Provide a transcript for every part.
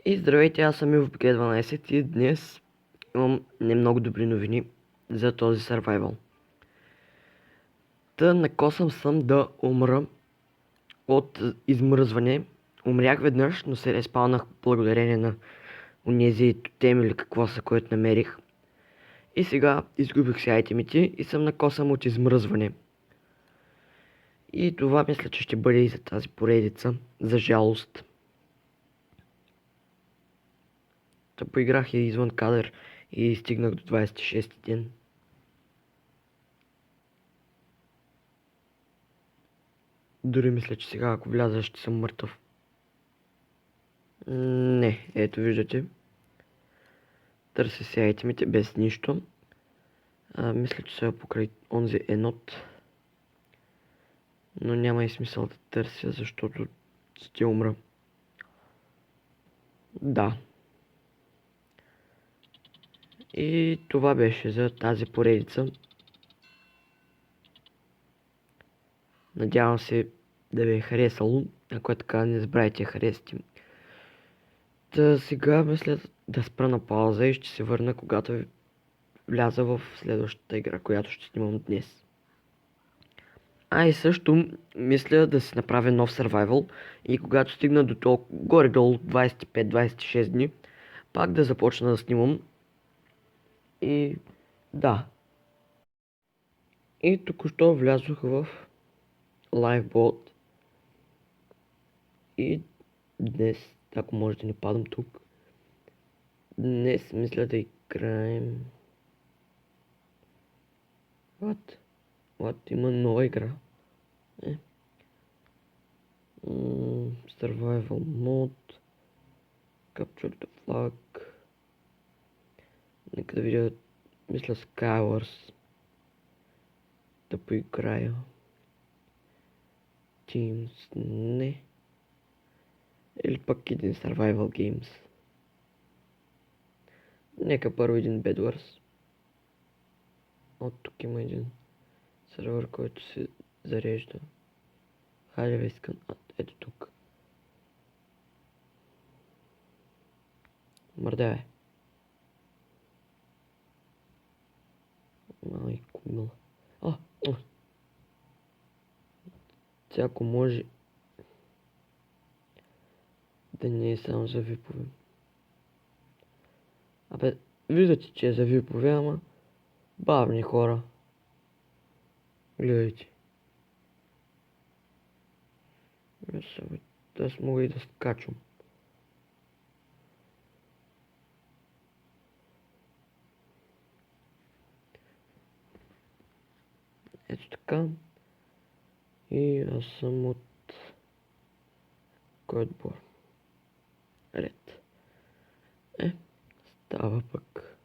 И здравейте, аз съм Ив G12 и днес имам не много добри новини за този survival. Накосам съм да умра от измръзване. Умрях веднъж, но се респаунах благодарение на онези тотеми или какво са, което намерих. И сега изгубих си айтемите и съм накосам от измръзване. И това мисля, че ще бъде и за тази поредица, за жалост. Поиграх и извън кадър и стигнах до 26 ден. Дори мисля, че сега ако вляза ще съм мъртъв. Не, ето виждате. Търся си айтемите без нищо. Мисля, че са покрай онзи енот. Но няма и смисъл да търся, защото ще умра. Да. И това беше за тази поредица. Надявам се да ви е харесало. Ако е така, не забравяйте да харесате. Сега мисля да спра на пауза и ще се върна, когато вляза в следващата игра, която ще снимам днес. И също мисля да си направя нов survival и когато стигна до толкова горе-долу 25-26 дни, пак да започна да снимам. И да. И току-що влязох в Livebot. И днес, ако може да не падам тук, днес мисля да играем... What? Има нова игра. Survival mode. Capture the flag. Нека да видя, мисля Skywars. Да поиграя. Teams, не. Или пък един Survival Games. Нека първо един Bedwars. От тук има един сервер, който се зарежда. Хайде искам. Ето тук. Мърдаве. Майко мила. Ако може да не е само за випове. Виждате, че е за випове, ама бавни хора. Гледайте. Аз мога и да скачам. Ето така. И аз съм от кой отбор? Ред. Става пък.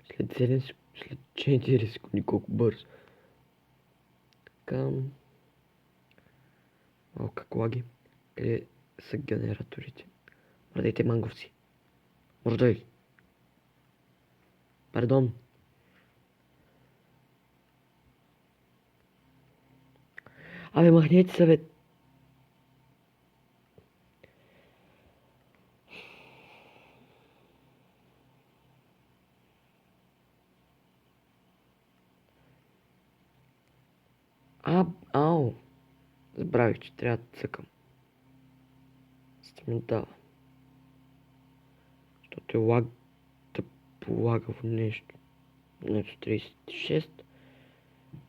След 4 секунди, колко бързо. Така. Как лаги. Къде са генераторите? Мърдайте манговци. Мърдай. Пардон. Махнете се, бе. Ау. Забравих, че трябва да цъкам. Сте ми дава. Защото е лаг да полагаво нещо. Ето 36.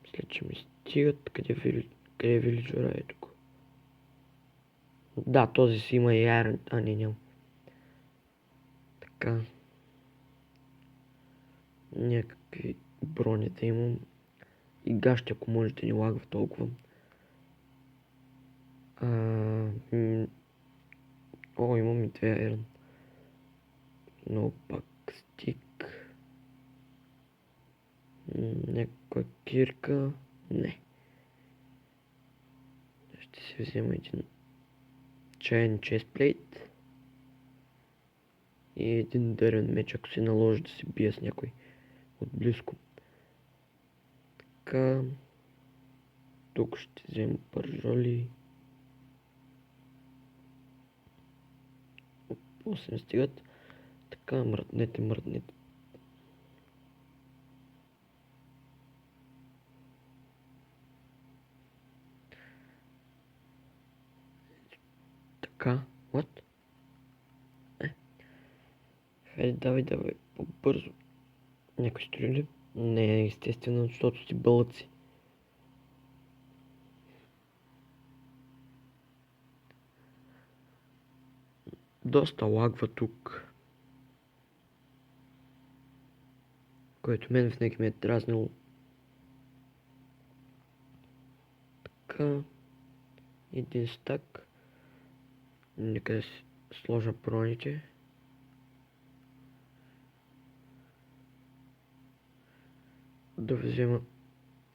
Мисля, че ми стигат. Къде е вилиджера? Ето го. Да, този си има и Iron. Не, няма. Така. Някакви брони да имам. И гащи, ако може да ни лагва толкова. Имам и 2 Iron. Но пак стик. Някаква кирка. Не. Ще си взема един чайен честплейт. И един дървен меч, ако се наложи да се бия с някой от близко. Така. тук ще взема пържоли. После не стигат. Така, мръднете. Така, what? Хайде, давай, по-бързо. Някой строи ли? Не, естествено, защото си бълъци. Доста лагва тук. Което мен винаги ме е дразнило. Така. Един стак. Нека да си сложа броните. Да взема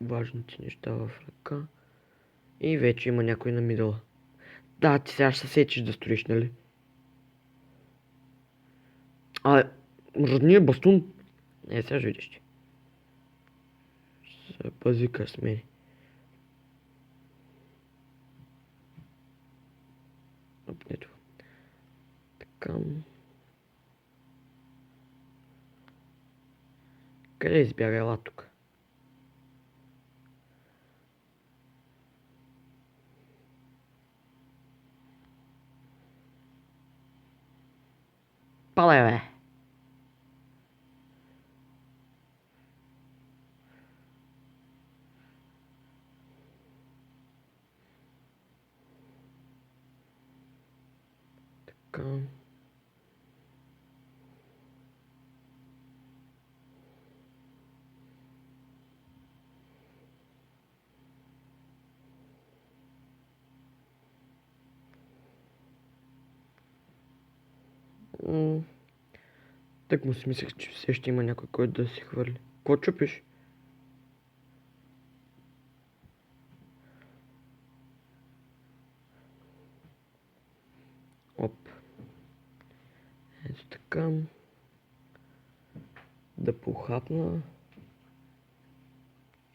важните неща в ръка. И вече има някой на мидъла. Да, ти сега ще се сечиш да строиш, нали? Родния бастун. Сега ще видиш. Се пазика с мен. Ето. Така. Къде избяга? Ела тук? Пале, бе! Така. Так му си мислех, че все ще има някой, който да си хвърли. Ко чупиш? Оп. Ето така. Да похапна.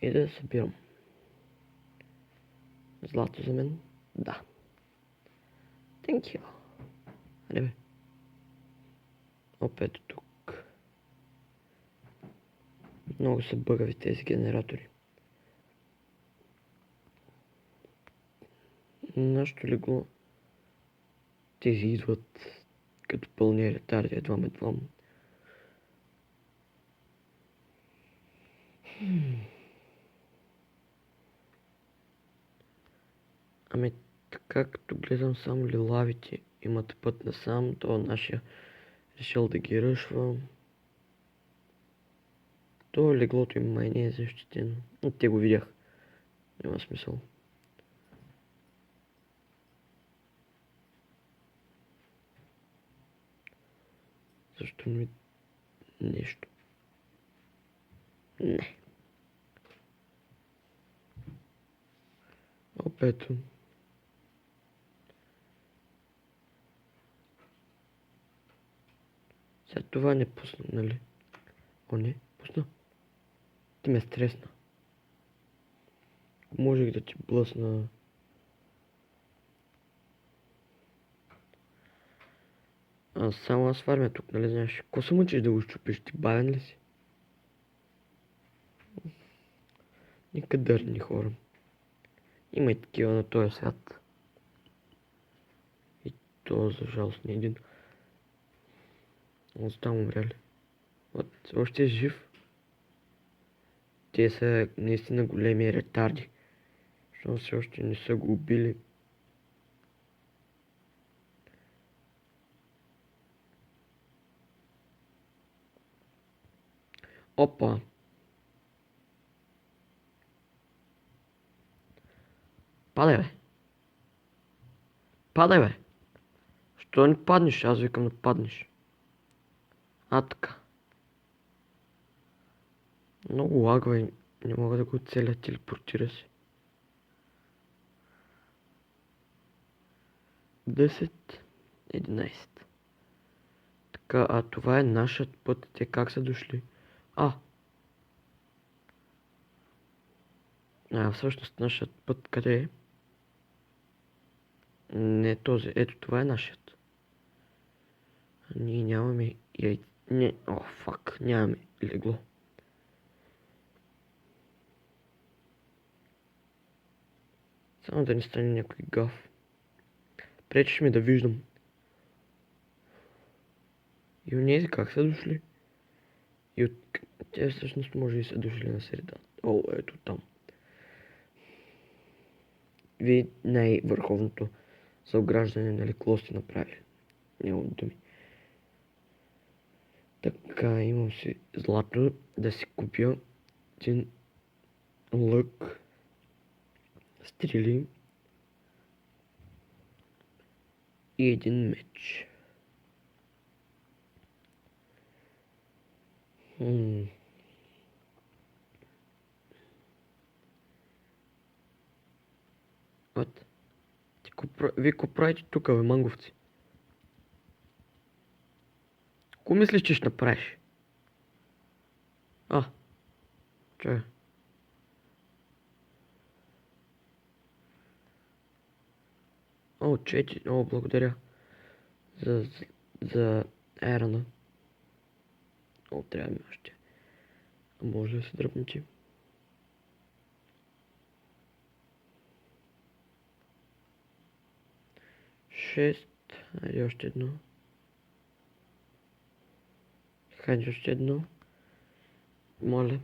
И да събирам. Злато за мен? Да. Thank you. Аре бе. Оп, ето тук. Много са бъгави тези генератори. Нашето легло. Тези идват като пълни ретарди, едвам. Ами така, като гледам само лилавите имат път насам, то нашия решил да ги ръшва. То леглото им май не е защитено. Те го видях. Няма смисъл. Защо ми нещо? Не. Опето. Сега това не пусна, нали? О, не, пусна. Ти ме стресна. Можех да ти блъсна. Само аз фармя тук, нали знаеш? Ко се мъчиш да го щупиш? Ти бавен ли си? Никъдърни хора. Има и такива на този свят. И то за жалост не един. Он там умряли. Вот, още е жив. Те са наистина големи ретарди. Защото все още не са го убили. Опа! Падай, бе! Падай, бе! Що не паднеш? Аз викам да паднеш. Така. Много лагва и не мога да го целя, телепортира се. 10, 11. Така, това е нашият път. Те как са дошли? Всъщност нашият път къде е? Не този. Ето това е нашият. Ние нямаме яйца. Не, фак, нямаме легло. Само да не стане някой гаф. Пречиш ми да виждам. И онези как са дошли? Те всъщност може и са дошли на среда. Ето там. Вие най-върховното за ограждане на лекло сте направили. Нямам думи. Така, имам си злато да си купя един лък, стрели и един меч. What? Вие какво правите тук, бе, манговци? Ко мислиш, че ще направиш? Чай. Чети. Благодаря. За ерана. Трябва ми още. Може да се дръпнете. 6. Хайде още едно. Хайде още едно. Моля.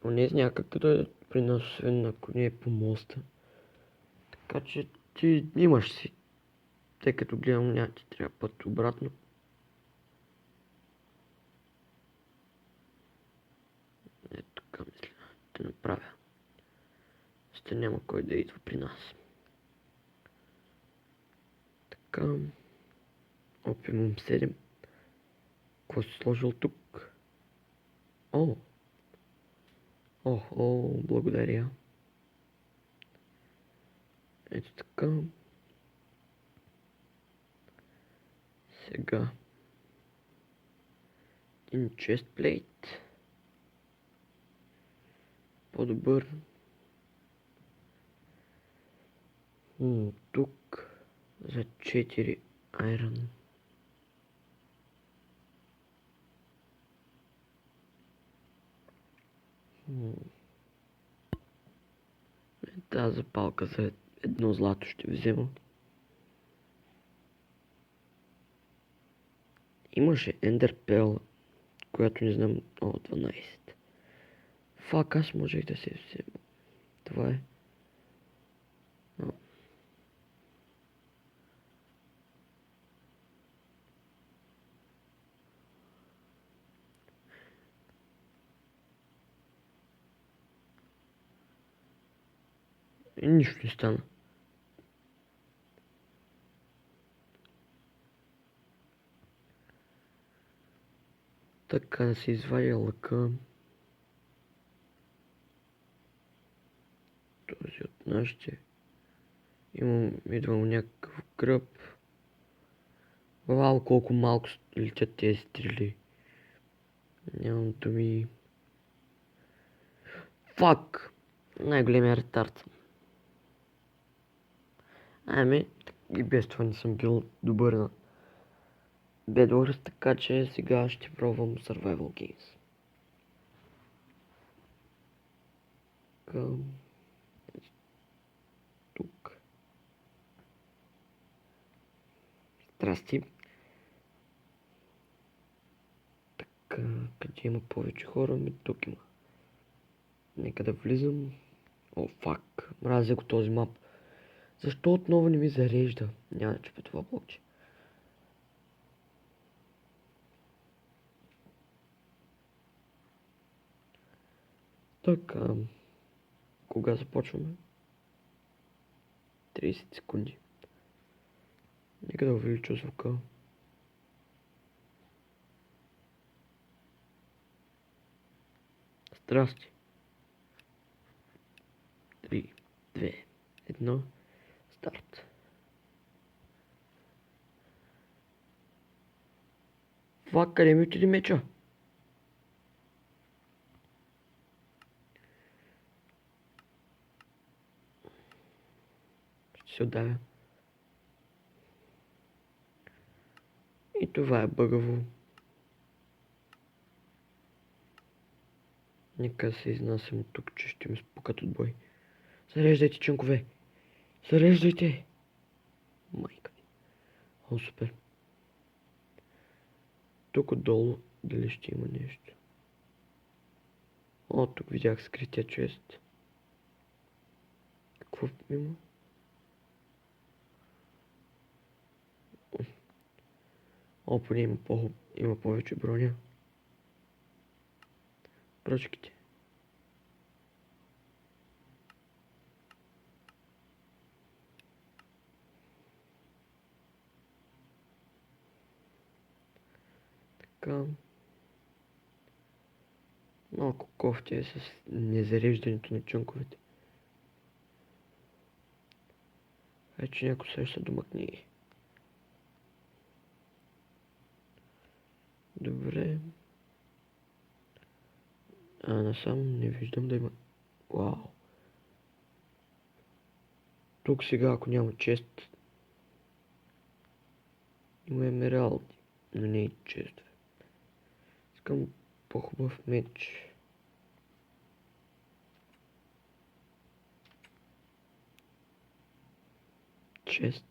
Онези някак да дойдат при нас, освен ако не е по моста. Така че ти имаш си. Тъй като гледам, няма ти трябва път обратно. Ето така мисля. Ще направя. Ще няма кой да идва при нас. Така. Опимум 7. Какво си сложил тук? Благодаря. Ето така. Сега. Един честплейт. По-добър. Тук. За 4 айрон. Тази запалка за едно злато ще взема. Имаше ендерпел, която не знам. 12. Фак, аз можех да се взема. Това е. И нищо не стана. Така да се извадя лъка. Този от нашите. Идвам някакъв гръб. Вау, колко малко летят тези стрели. Нямам думи. Фак! Най-големия ретард. И без това не съм бил добър на Bedwars, така че сега ще пробвам Survival Games. Тук. Здрасти. Така, къде има повече хора? Тук има. Нека да влизам. Фак. Мразя го този мап. Защо отново не ми зарежда? Няма да чупя това блокче. Така. Кога започваме? 30 секунди. Нека да увелича звука. Здрасти. 3, 2, 1. Старт. Фак, къде ми отиде меча? ще се отдавя. И това е бъгаво. Нека се изнасям тук, че ще ми спукат от бой. Зареждайте, ченкове! Зареждайте! Майка ви. О, супер. Тук отдолу дали ще има нещо. О, тук видях скрития чест. Какво има? О, поне има повече броня. Пръчките. Така. Малко кофти е с незареждането на чънковете. Вече някой среща дома книги. Добре. Насам не виждам да има. Вау. Тук сега, ако няма чест, има емералди, но не и чест. Искам по-хубав меч. Чест.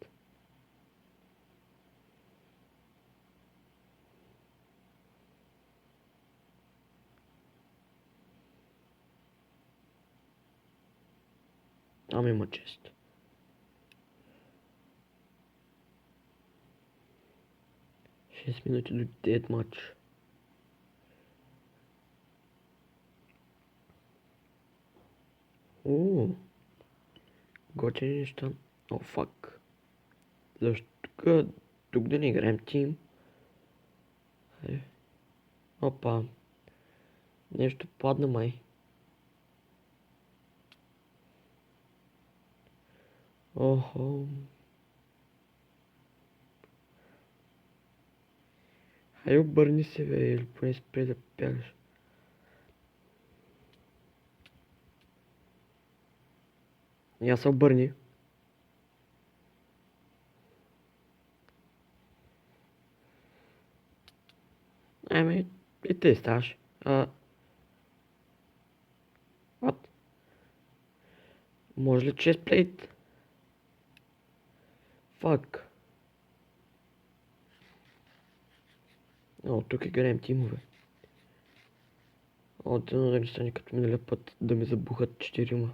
Ами има чест. Шест минути до дед матч. О, готини неща. О, фак. Защо тук да не играем тим? Хайде. Опа. Нещо падна май. Охо. Хайде обърни се, бе, или поне спре да бягаш. Я се обърни. Ами, и ти ставаш. What? Може ли честплейт? Фак. О, тук играем тимове. О, дано да не стане като миналия път да ми забухат 4.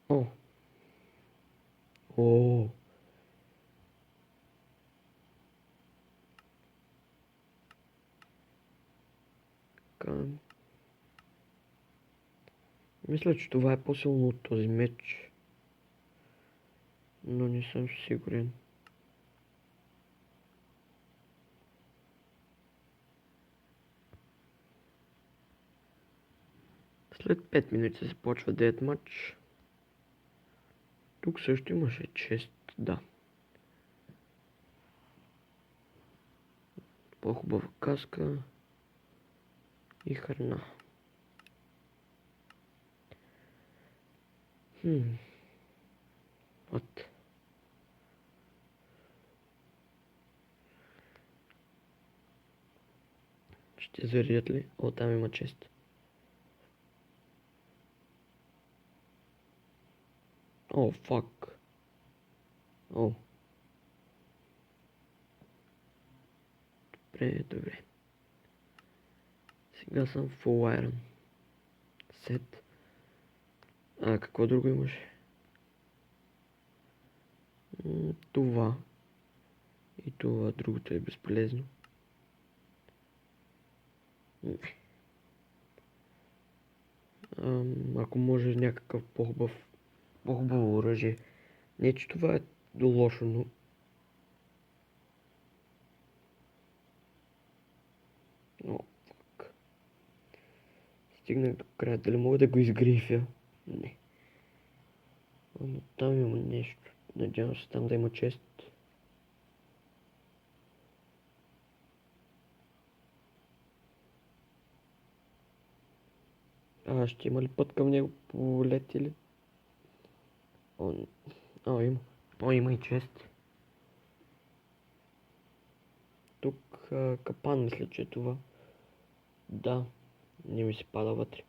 О. О. Така. Мисля, че това е по-силно от този меч. Но не съм сигурен. След 5 минути се започва дед матч. Тук също имаше чест, да. По-хубава каска и храна. Вот. Ще заредят ли? О, там има чест. О, фак. О. Добре, добре. Сега съм full iron. Сет. Какво друго имаше? Това. И това, другото е безполезно. Не. Ако може някакъв по-хубаво оръжие. Не, че това е лошо, но... О, фак. Стигнах до края. Дали мога да го изгрифя? Не. Но там има нещо. Надявам се там да има чест. Ще има ли път към него по лед или? О, има. Има и чест. Тук капан мисля, че е това. Да, не ми се пада вътре.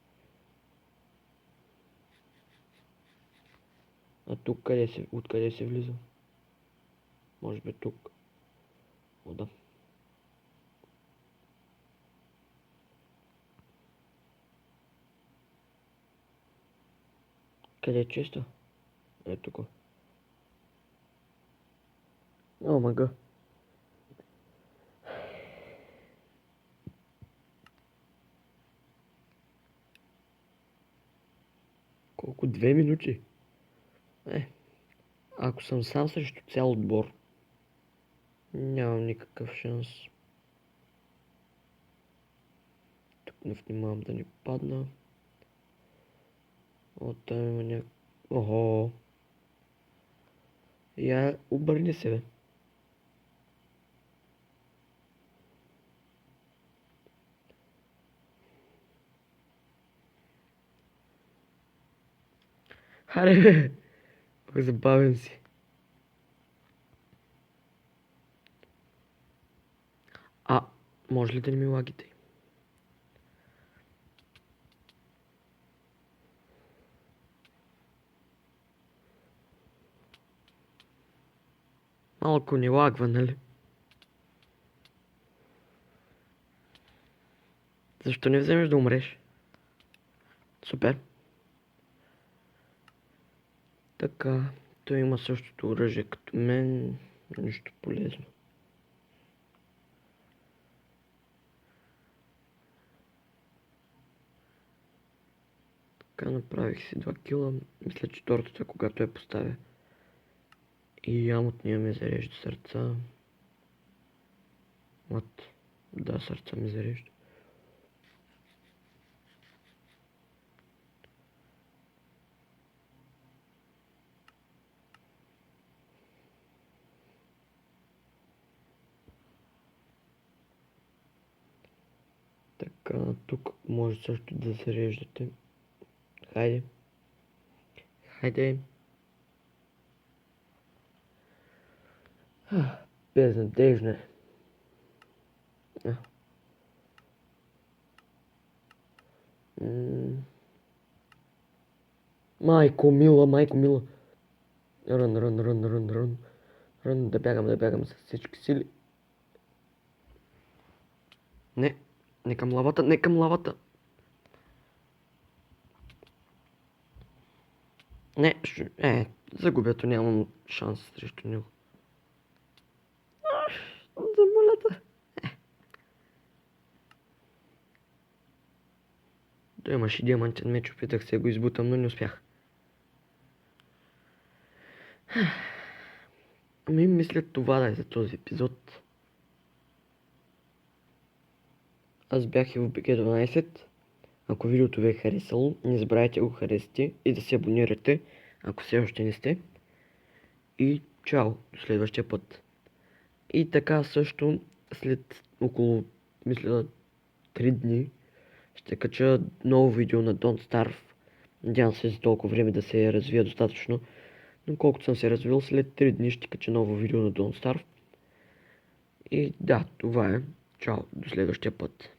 А тук откъде се влиза? Може би тук. О, да. Къде е честа? Ето тук. О, мага. Колко? 2 минути? Ако съм сам срещу цял отбор, нямам никакъв шанс. Тук не внимавам да ни падна. Там има Охо! Я обърни се, бе. Харе, бе! Забавен си. Може ли да не ми лагите? Малко ни лагва, нали? Защо не вземеш да умреш? Супер. Така, той има същото оръжие като мен. Нищо полезно. Така, направих си 2 кила. Мисля, че тортата, когато я поставя. И ямотния ми зарежда сърца. Да, сърца ми зарежда. Така, тук може също да зареждате. Хайде. Хайде. Безнадежно е. Майко мила, майко мила. Рън. Да бягам с всички сили. Не към лавата. Загубято, нямам шанс срещу него. Замолята. Той имаше диамантен меч, опитах се го избутам, но не успях. Мисля това да е за този епизод. Аз бях и в BG12. Ако видеото ви е харесало, не забравяйте да го харесате и да се абонирате, ако все още не сте. И чао, до следващия път. И така също, след около, мисля, 3 дни, ще кача ново видео на Don't Starve. Надявам се за толкова време да се развия достатъчно. Но колкото съм се развил, след 3 дни ще кача ново видео на Don't Starve. И да, това е. Чао, до следващия път.